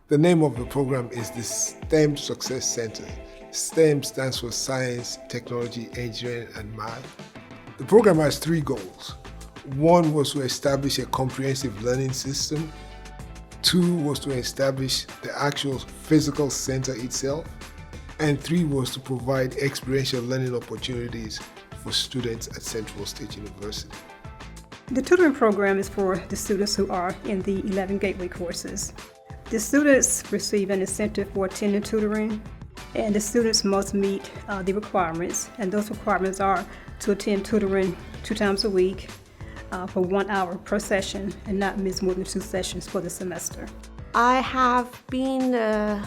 The name of the program is the STEM Success Center. STEM stands for Science, Technology, Engineering, and Math. The program has 3 goals. 1 was to establish a comprehensive learning system. 2 was to establish the actual physical center itself. And 3 was to provide experiential learning opportunities for students at Central State University. The tutoring program is for the students who are in the 11 gateway courses. The students receive an incentive for attending tutoring, and the students must meet the requirements, and those requirements are to attend tutoring 2 times a week for 1 hour per session and not miss more than 2 sessions for the semester. I have been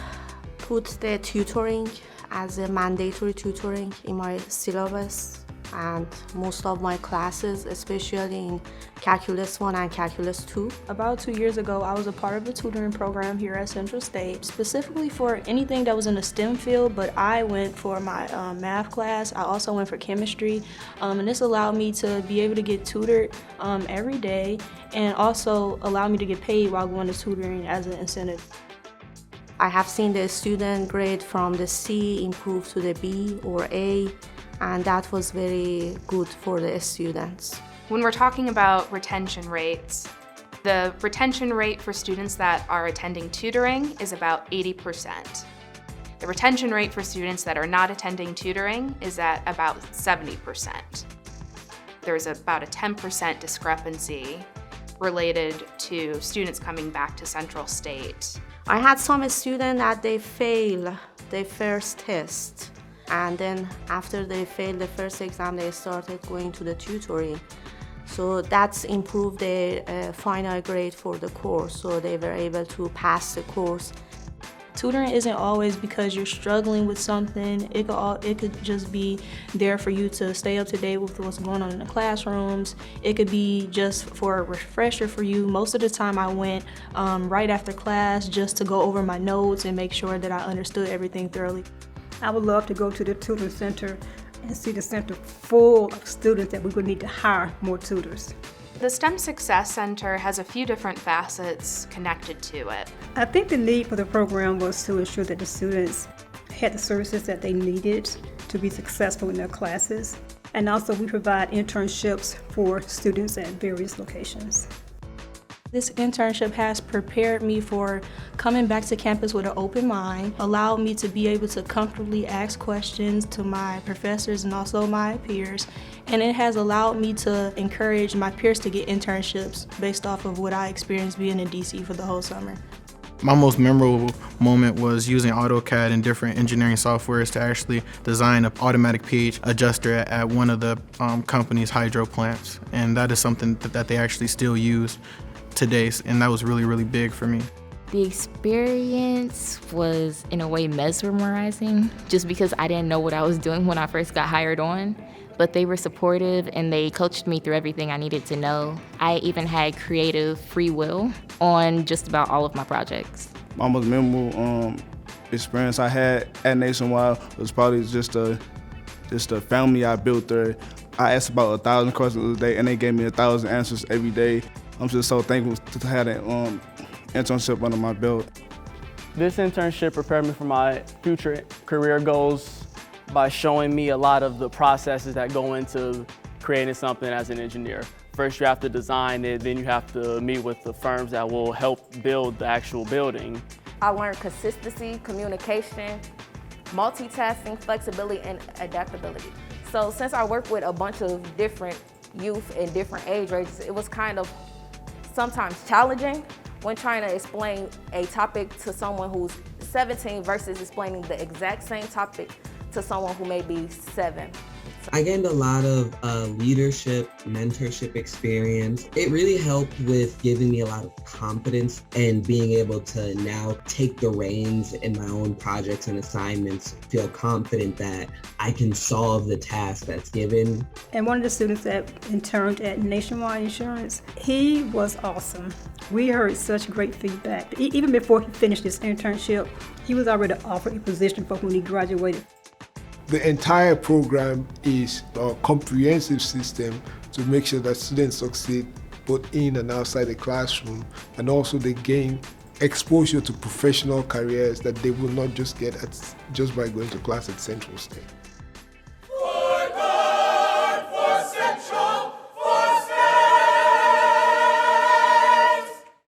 put the tutoring as a mandatory tutoring in my syllabus, and most of my classes, especially in Calculus 1 and Calculus 2. About 2 years ago, I was a part of the tutoring program here at Central State, specifically for anything that was in the STEM field, but I went for my math class. I also went for chemistry, and this allowed me to be able to get tutored every day, and also allowed me to get paid while going to tutoring as an incentive. I have seen the student grade from the C improve to the B or A, and that was very good for the students. When we're talking about retention rates, the retention rate for students that are attending tutoring is about 80%. The retention rate for students that are not attending tutoring is at about 70%. There's about a 10% discrepancy related to students coming back to Central State. I had some students that they fail their first test, and then after they failed the first exam, they started going to the tutoring. So that's improved their final grade for the course, so they were able to pass the course. Tutoring isn't always because you're struggling with something. It could just be there for you to stay up to date with what's going on in the classrooms. It could be just for a refresher for you. Most of the time I went right after class just to go over my notes and make sure that I understood everything thoroughly. I would love to go to the tutoring center and see the center full of students that we would need to hire more tutors. The STEM Success Center has a few different facets connected to it. I think the need for the program was to ensure that the students had the services that they needed to be successful in their classes. And also we provide internships for students at various locations. This internship has prepared me for coming back to campus with an open mind, allowed me to be able to comfortably ask questions to my professors and also my peers, and it has allowed me to encourage my peers to get internships based off of what I experienced being in DC for the whole summer. My most memorable moment was using AutoCAD and different engineering softwares to actually design an automatic pH adjuster at one of the company's hydro plants, and that is something that they actually still use today, and that was really, really big for me. The experience was in a way mesmerizing, just because I didn't know what I was doing when I first got hired on, but they were supportive and they coached me through everything I needed to know. I even had creative free will on just about all of my projects. My most memorable experience I had at Nationwide was probably just a family I built there. I asked about 1,000 questions a day, and they gave me 1,000 answers every day. I'm just so thankful to have that internship under my belt. This internship prepared me for my future career goals by showing me a lot of the processes that go into creating something as an engineer. First you have to design it, then you have to meet with the firms that will help build the actual building. I learned consistency, communication, multitasking, flexibility, and adaptability. So since I work with a bunch of different youth in different age ranges, it was kind of sometimes challenging when trying to explain a topic to someone who's 17 versus explaining the exact same topic to someone who may be 7. I gained a lot of leadership, mentorship experience. It really helped with giving me a lot of confidence and being able to now take the reins in my own projects and assignments, feel confident that I can solve the task that's given. And one of the students that interned at Nationwide Insurance, he was awesome. We heard such great feedback. Even before he finished his internship, he was already offered a position for when he graduated. The entire program is a comprehensive system to make sure that students succeed both in and outside the classroom, and also they gain exposure to professional careers that they will not just get just by going to class at Central State.